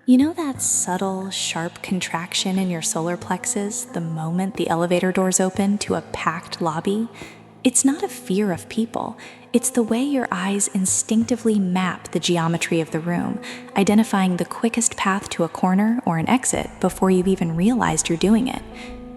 You know that subtle, sharp contraction in your solar plexus the moment the elevator doors open to a packed lobby? It's not a fear of people. It's the way your eyes instinctively map the geometry of the room, identifying the quickest path to a corner or an exit before you've even realized you're doing it.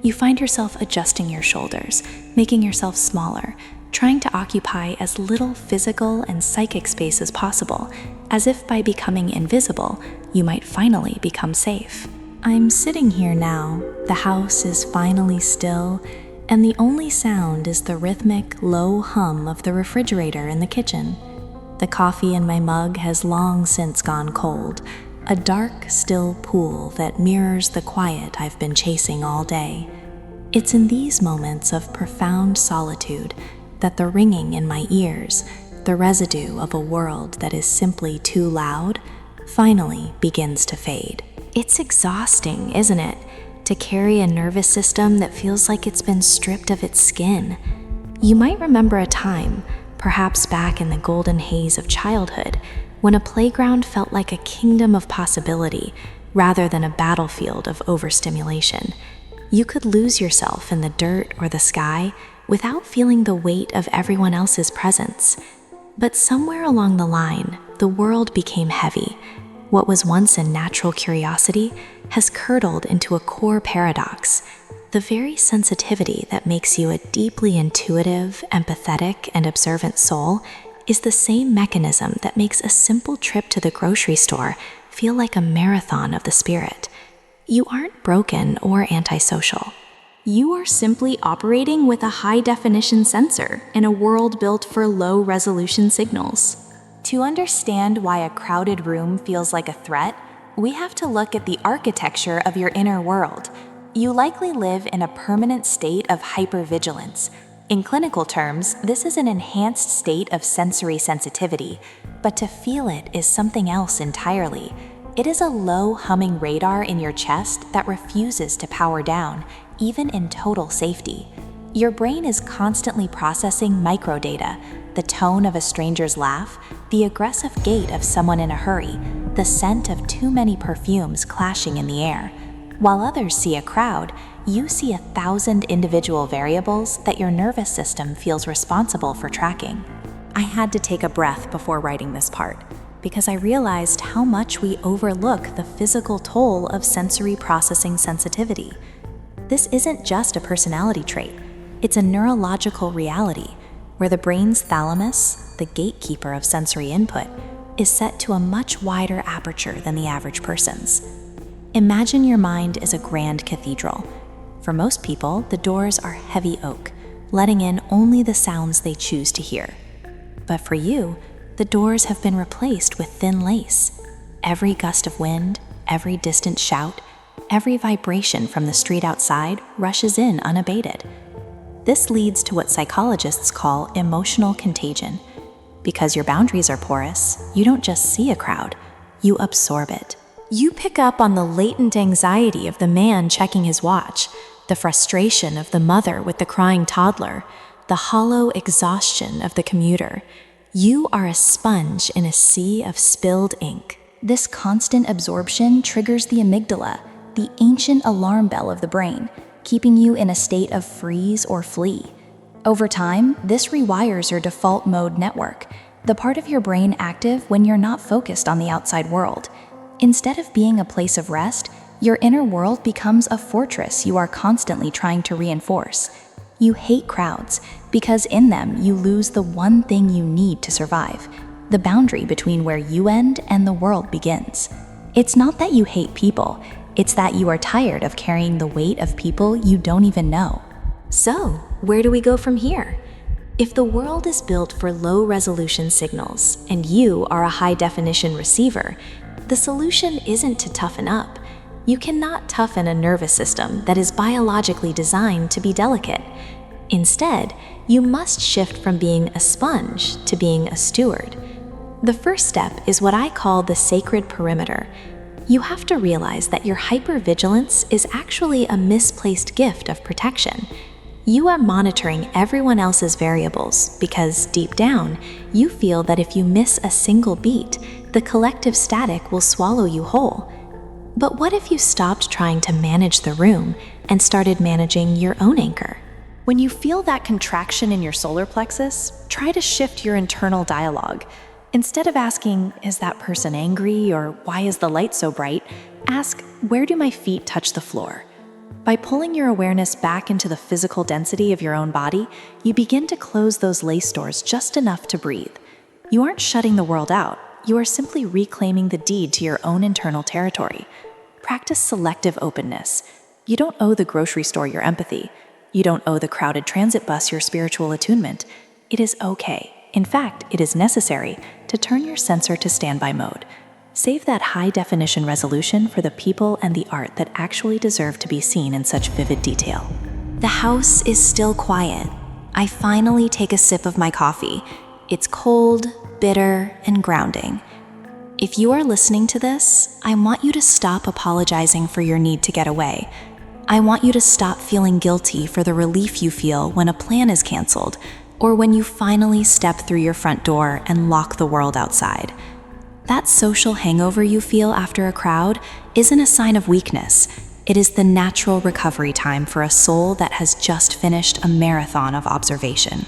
You find yourself adjusting your shoulders, making yourself smaller, trying to occupy as little physical and psychic space as possible, as if by becoming invisible, you might finally become safe. I'm sitting here now, the house is finally still, and the only sound is the rhythmic, low hum of the refrigerator in the kitchen. The coffee in my mug has long since gone cold, a dark, still pool that mirrors the quiet I've been chasing all day. It's in these moments of profound solitude that the ringing in my ears, the residue of a world that is simply too loud, finally begins to fade. It's exhausting, isn't it, to carry a nervous system that feels like it's been stripped of its skin. You might remember a time, perhaps back in the golden haze of childhood, when a playground felt like a kingdom of possibility rather than a battlefield of overstimulation. You could lose yourself in the dirt or the sky without feeling the weight of everyone else's presence. But somewhere along the line, the world became heavy. What was once a natural curiosity has curdled into a core paradox. The very sensitivity that makes you a deeply intuitive, empathetic, and observant soul is the same mechanism that makes a simple trip to the grocery store feel like a marathon of the spirit. You aren't broken or antisocial. You are simply operating with a high-definition sensor in a world built for low-resolution signals. To understand why a crowded room feels like a threat, we have to look at the architecture of your inner world. You likely live in a permanent state of hypervigilance. In clinical terms, this is an enhanced state of sensory sensitivity, but to feel it is something else entirely. It is a low-humming radar in your chest that refuses to power down, even in total safety. Your brain is constantly processing microdata, the tone of a stranger's laugh, the aggressive gait of someone in a hurry, the scent of too many perfumes clashing in the air. While others see a crowd, you see 1,000 individual variables that your nervous system feels responsible for tracking. I had to take a breath before writing this part, because I realized how much we overlook the physical toll of sensory processing sensitivity. This isn't just a personality trait, it's a neurological reality where the brain's thalamus, the gatekeeper of sensory input, is set to a much wider aperture than the average person's. Imagine your mind is a grand cathedral. For most people, the doors are heavy oak, letting in only the sounds they choose to hear. But for you, the doors have been replaced with thin lace. Every gust of wind, every distant shout, every vibration from the street outside rushes in unabated. This leads to what psychologists call emotional contagion. Because your boundaries are porous, you don't just see a crowd, you absorb it. You pick up on the latent anxiety of the man checking his watch, the frustration of the mother with the crying toddler, the hollow exhaustion of the commuter. You are a sponge in a sea of spilled ink. This constant absorption triggers the amygdala, the ancient alarm bell of the brain, keeping you in a state of freeze or flee. Over time, this rewires your default mode network, the part of your brain active when you're not focused on the outside world. Instead of being a place of rest, your inner world becomes a fortress you are constantly trying to reinforce. You hate crowds because in them you lose the one thing you need to survive, the boundary between where you end and the world begins. It's not that you hate people, it's that you are tired of carrying the weight of people you don't even know. So, where do we go from here? If the world is built for low-resolution signals and you are a high-definition receiver, the solution isn't to toughen up. You cannot toughen a nervous system that is biologically designed to be delicate. Instead, you must shift from being a sponge to being a steward. The first step is what I call the sacred perimeter. You have to realize that your hypervigilance is actually a misplaced gift of protection. You are monitoring everyone else's variables because, deep down, you feel that if you miss a single beat, the collective static will swallow you whole. But what if you stopped trying to manage the room and started managing your own anchor? When you feel that contraction in your solar plexus, try to shift your internal dialogue. Instead of asking, "Is that person angry?" or "Why is the light so bright?" ask, "Where do my feet touch the floor?" By pulling your awareness back into the physical density of your own body, you begin to close those lace doors just enough to breathe. You aren't shutting the world out, you are simply reclaiming the deed to your own internal territory. Practice selective openness. You don't owe the grocery store your empathy. You don't owe the crowded transit bus your spiritual attunement. It is okay. In fact, it is necessary to turn your sensor to standby mode. Save that high-definition resolution for the people and the art that actually deserve to be seen in such vivid detail. The house is still quiet. I finally take a sip of my coffee. It's cold, bitter, and grounding. If you are listening to this, I want you to stop apologizing for your need to get away. I want you to stop feeling guilty for the relief you feel when a plan is canceled, or when you finally step through your front door and lock the world outside. That social hangover you feel after a crowd isn't a sign of weakness. It is the natural recovery time for a soul that has just finished a marathon of observation.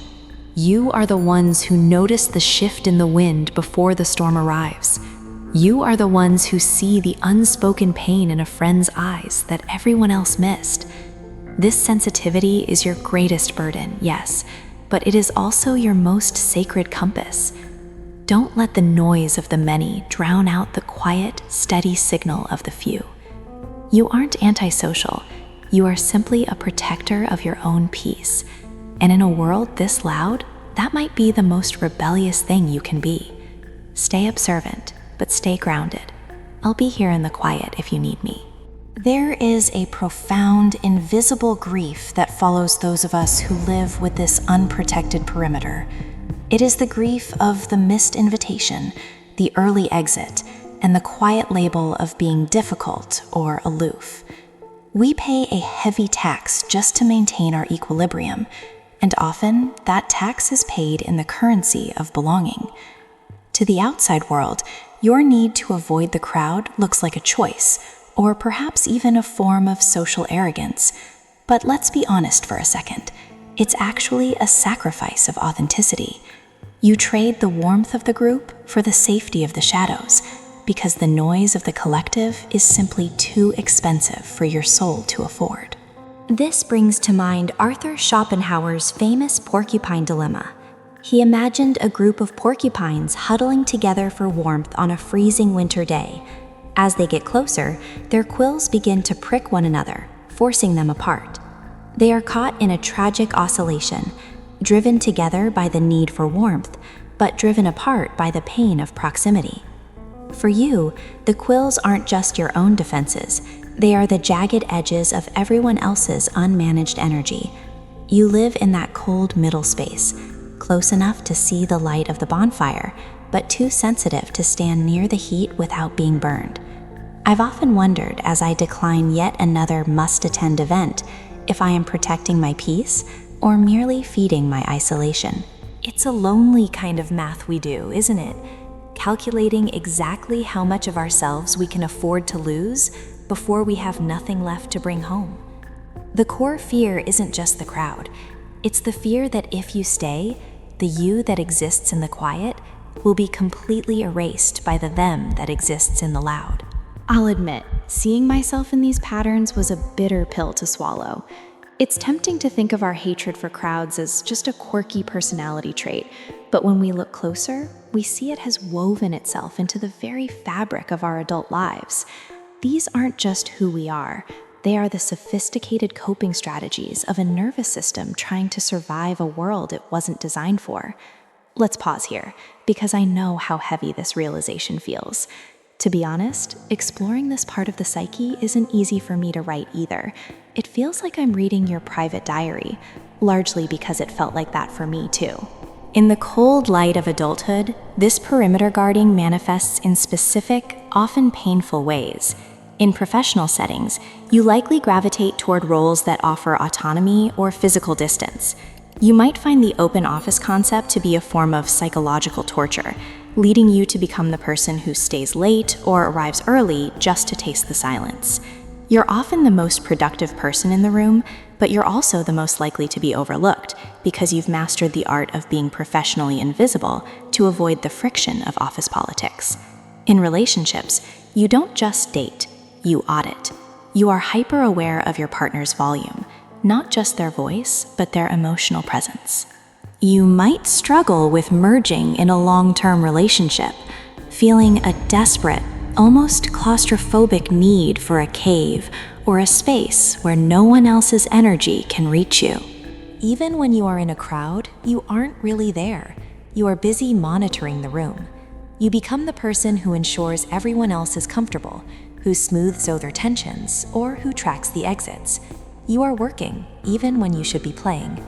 You are the ones who notice the shift in the wind before the storm arrives. You are the ones who see the unspoken pain in a friend's eyes that everyone else missed. This sensitivity is your greatest burden, yes, but it is also your most sacred compass. Don't let the noise of the many drown out the quiet, steady signal of the few. You aren't antisocial. You are simply a protector of your own peace. And in a world this loud, that might be the most rebellious thing you can be. Stay observant, but stay grounded. I'll be here in the quiet if you need me. There is a profound, invisible grief that follows those of us who live with this unprotected perimeter. It is the grief of the missed invitation, the early exit, and the quiet label of being difficult or aloof. We pay a heavy tax just to maintain our equilibrium, and often that tax is paid in the currency of belonging. To the outside world, your need to avoid the crowd looks like a choice, or perhaps even a form of social arrogance. But let's be honest for a second. It's actually a sacrifice of authenticity. You trade the warmth of the group for the safety of the shadows, because the noise of the collective is simply too expensive for your soul to afford. This brings to mind Arthur Schopenhauer's famous porcupine dilemma. He imagined a group of porcupines huddling together for warmth on a freezing winter day. As they get closer, their quills begin to prick one another, forcing them apart. They are caught in a tragic oscillation, driven together by the need for warmth, but driven apart by the pain of proximity. For you, the quills aren't just your own defenses, they are the jagged edges of everyone else's unmanaged energy. You live in that cold middle space, close enough to see the light of the bonfire, but too sensitive to stand near the heat without being burned. I've often wondered, as I decline yet another must-attend event, if I am protecting my peace or merely feeding my isolation. It's a lonely kind of math we do, isn't it? Calculating exactly how much of ourselves we can afford to lose before we have nothing left to bring home. The core fear isn't just the crowd. It's the fear that if you stay, the you that exists in the quiet will be completely erased by the them that exists in the loud. I'll admit, seeing myself in these patterns was a bitter pill to swallow. It's tempting to think of our hatred for crowds as just a quirky personality trait, but when we look closer, we see it has woven itself into the very fabric of our adult lives. These aren't just who we are. They are the sophisticated coping strategies of a nervous system trying to survive a world it wasn't designed for. Let's pause here, because I know how heavy this realization feels. To be honest, exploring this part of the psyche isn't easy for me to write either. It feels like I'm reading your private diary, largely because it felt like that for me too. In the cold light of adulthood, this perimeter guarding manifests in specific, often painful ways. In professional settings, you likely gravitate toward roles that offer autonomy or physical distance. You might find the open office concept to be a form of psychological torture. leading you to become the person who stays late or arrives early just to taste the silence. You're often the most productive person in the room, but you're also the most likely to be overlooked because you've mastered the art of being professionally invisible to avoid the friction of office politics. In relationships, you don't just date, you audit. You are hyper-aware of your partner's volume, not just their voice, but their emotional presence. You might struggle with merging in a long-term relationship, feeling a desperate, almost claustrophobic need for a cave or a space where no one else's energy can reach you. Even when you are in a crowd, you aren't really there. You are busy monitoring the room. You become the person who ensures everyone else is comfortable, who smooths over tensions, or who tracks the exits. You are working, even when you should be playing.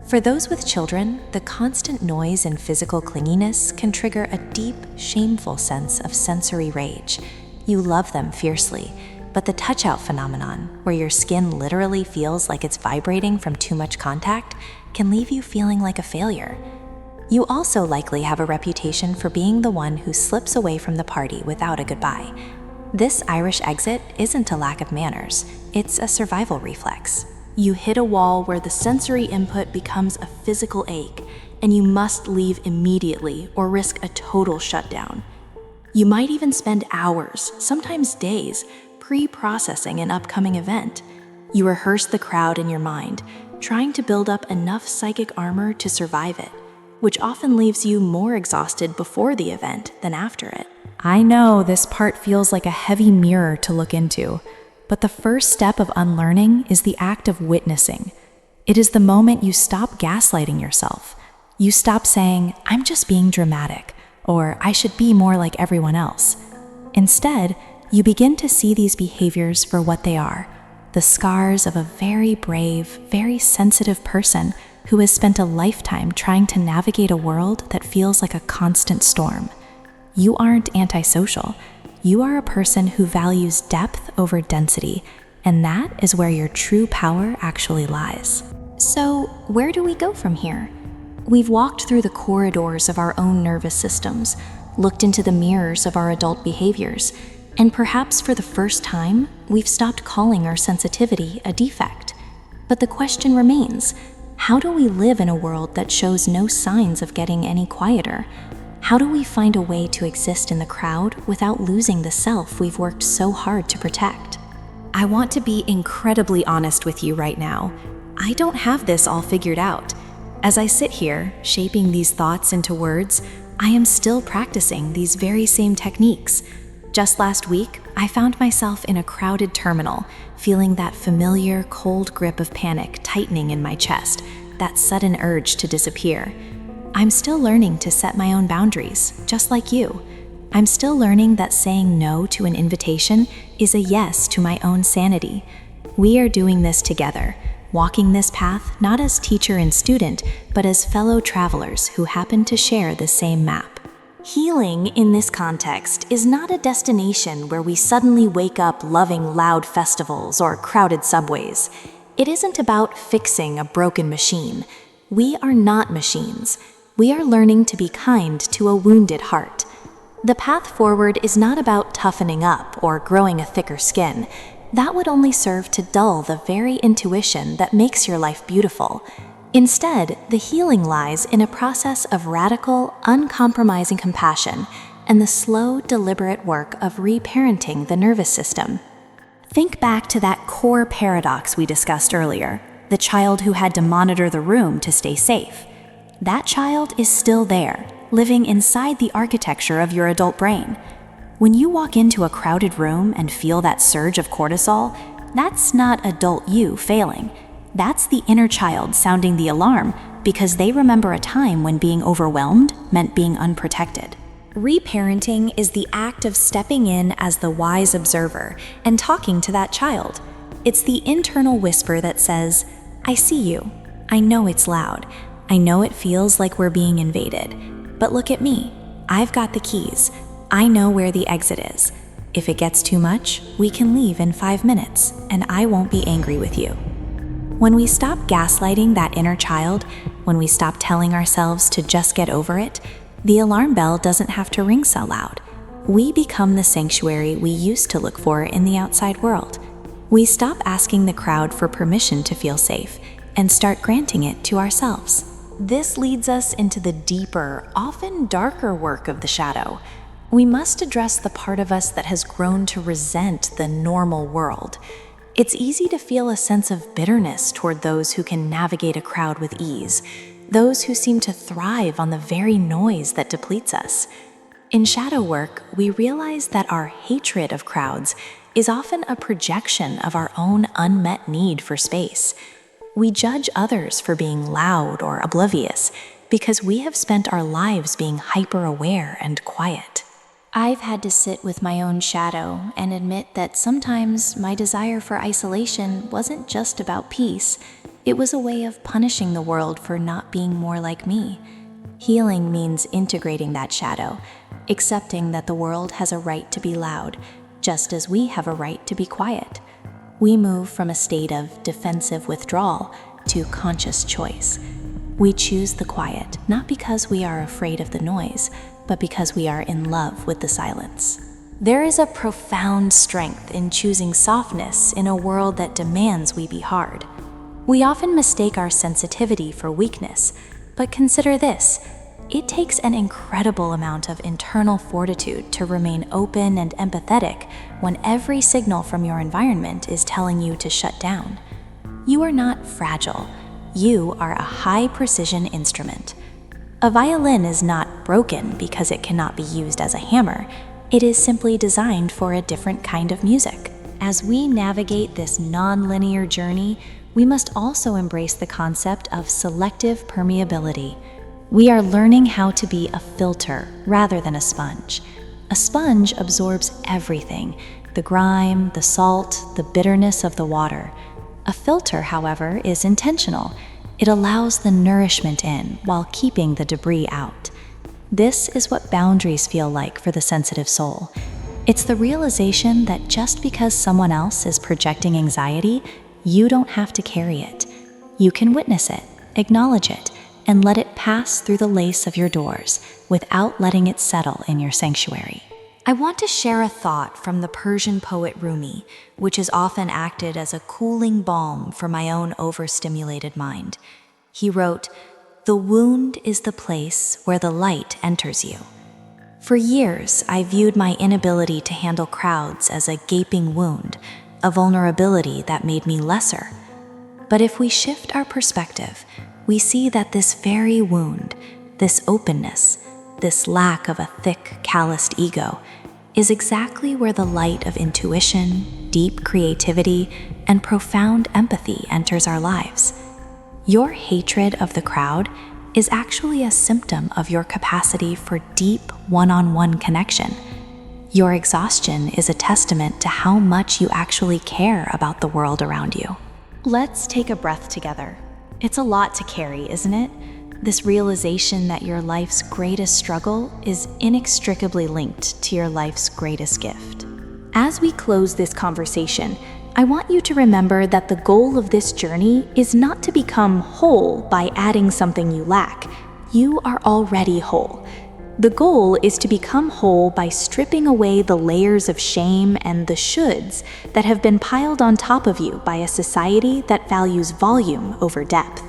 For those with children, the constant noise and physical clinginess can trigger a deep, shameful sense of sensory rage. You love them fiercely, but the touch-out phenomenon, where your skin literally feels like it's vibrating from too much contact, can leave you feeling like a failure. You also likely have a reputation for being the one who slips away from the party without a goodbye. This Irish exit isn't a lack of manners, it's a survival reflex. You hit a wall where the sensory input becomes a physical ache, and you must leave immediately or risk a total shutdown. You might even spend hours, sometimes days, pre-processing an upcoming event. You rehearse the crowd in your mind, trying to build up enough psychic armor to survive it, which often leaves you more exhausted before the event than after it. I know this part feels like a heavy mirror to look into, but the first step of unlearning is the act of witnessing. It is the moment you stop gaslighting yourself. You stop saying, "I'm just being dramatic," or "I should be more like everyone else." Instead, you begin to see these behaviors for what they are, the scars of a very brave, very sensitive person who has spent a lifetime trying to navigate a world that feels like a constant storm. You aren't antisocial. You are a person who values depth over density, and that is where your true power actually lies. So, where do we go from here? We've walked through the corridors of our own nervous systems, looked into the mirrors of our adult behaviors, and perhaps for the first time, we've stopped calling our sensitivity a defect. But the question remains, how do we live in a world that shows no signs of getting any quieter? How do we find a way to exist in the crowd without losing the self we've worked so hard to protect? I want to be incredibly honest with you right now. I don't have this all figured out. As I sit here, shaping these thoughts into words, I am still practicing these very same techniques. Just last week, I found myself in a crowded terminal, feeling that familiar, cold grip of panic tightening in my chest, that sudden urge to disappear. I'm still learning to set my own boundaries, just like you. I'm still learning that saying no to an invitation is a yes to my own sanity. We are doing this together, walking this path not as teacher and student, but as fellow travelers who happen to share the same map. Healing in this context is not a destination where we suddenly wake up loving loud festivals or crowded subways. It isn't about fixing a broken machine. We are not machines. We are learning to be kind to a wounded heart. The path forward is not about toughening up or growing a thicker skin. That would only serve to dull the very intuition that makes your life beautiful. Instead, the healing lies in a process of radical, uncompromising compassion and the slow, deliberate work of reparenting the nervous system. Think back to that core paradox we discussed earlier, the child who had to monitor the room to stay safe. That child is still there, living inside the architecture of your adult brain. When you walk into a crowded room and feel that surge of cortisol, that's not adult you failing. That's the inner child sounding the alarm because they remember a time when being overwhelmed meant being unprotected. Reparenting is the act of stepping in as the wise observer and talking to that child. It's the internal whisper that says, "I see you. I know it's loud. I know it feels like we're being invaded. But look at me. I've got the keys. I know where the exit is. If it gets too much, we can leave in 5 minutes, and I won't be angry with you." When we stop gaslighting that inner child, when we stop telling ourselves to just get over it, The alarm bell doesn't have to ring so loud. We become the sanctuary we used to look for in the outside world. We stop asking the crowd for permission to feel safe and start granting it to ourselves. This leads us into the deeper, often darker work of the shadow. We must address the part of us that has grown to resent the normal world. It's easy to feel a sense of bitterness toward those who can navigate a crowd with ease, those who seem to thrive on the very noise that depletes us. In shadow work, we realize that our hatred of crowds is often a projection of our own unmet need for space. We judge others for being loud or oblivious because we have spent our lives being hyper-aware and quiet. I've had to sit with my own shadow and admit that sometimes my desire for isolation wasn't just about peace. It was a way of punishing the world for not being more like me. Healing means integrating that shadow, accepting that the world has a right to be loud, just as we have a right to be quiet. We move from a state of defensive withdrawal to conscious choice. We choose the quiet, not because we are afraid of the noise, but because we are in love with the silence. There is a profound strength in choosing softness in a world that demands we be hard. We often mistake our sensitivity for weakness, but consider this: it takes an incredible amount of internal fortitude to remain open and empathetic when every signal from your environment is telling you to shut down. You are not fragile. You are a high-precision instrument. A violin is not broken because it cannot be used as a hammer. It is simply designed for a different kind of music. As we navigate this non-linear journey, we must also embrace the concept of selective permeability. We are learning how to be a filter rather than a sponge. A sponge absorbs everything: the grime, the salt, the bitterness of the water. A filter, however, is intentional. It allows the nourishment in while keeping the debris out. This is what boundaries feel like for the sensitive soul. It's the realization that just because someone else is projecting anxiety, you don't have to carry it. You can witness it, acknowledge it, and let it pass through the lace of your doors without letting it settle in your sanctuary. I want to share a thought from the Persian poet Rumi, which has often acted as a cooling balm for my own overstimulated mind. He wrote, "The wound is the place where the light enters you." For years, I viewed my inability to handle crowds as a gaping wound, a vulnerability that made me lesser. But if we shift our perspective, we see that this very wound, this openness, this lack of a thick, calloused ego, is exactly where the light of intuition, deep creativity, and profound empathy enters our lives. Your hatred of the crowd is actually a symptom of your capacity for deep one-on-one connection. Your exhaustion is a testament to how much you actually care about the world around you. Let's take a breath together. It's a lot to carry, isn't it? This realization that your life's greatest struggle is inextricably linked to your life's greatest gift. As we close this conversation, I want you to remember that the goal of this journey is not to become whole by adding something you lack. You are already whole. The goal is to become whole by stripping away the layers of shame and the shoulds that have been piled on top of you by a society that values volume over depth.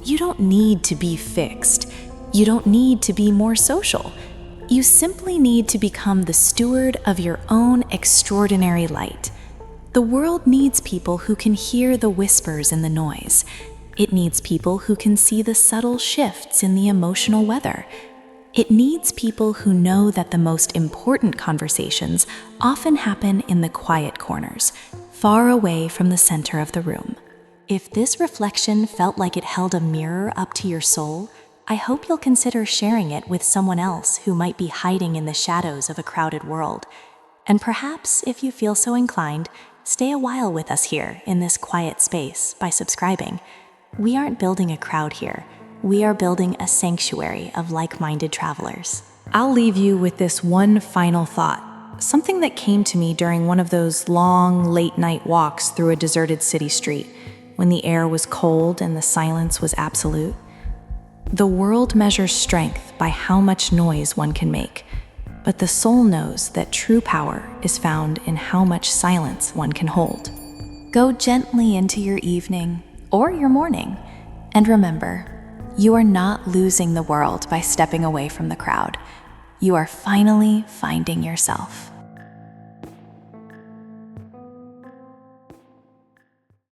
You don't need to be fixed. You don't need to be more social. You simply need to become the steward of your own extraordinary light. The world needs people who can hear the whispers in the noise. It needs people who can see the subtle shifts in the emotional weather. It needs people who know that the most important conversations often happen in the quiet corners, far away from the center of the room. If this reflection felt like it held a mirror up to your soul, I hope you'll consider sharing it with someone else who might be hiding in the shadows of a crowded world. And perhaps, if you feel so inclined, stay a while with us here in this quiet space by subscribing. We aren't building a crowd here. We are building a sanctuary of like-minded travelers. I'll leave you with this one final thought, something that came to me during one of those long, late-night walks through a deserted city street, when the air was cold and the silence was absolute. The world measures strength by how much noise one can make, but the soul knows that true power is found in how much silence one can hold. Go gently into your evening or your morning, and remember, you are not losing the world by stepping away from the crowd. You are finally finding yourself.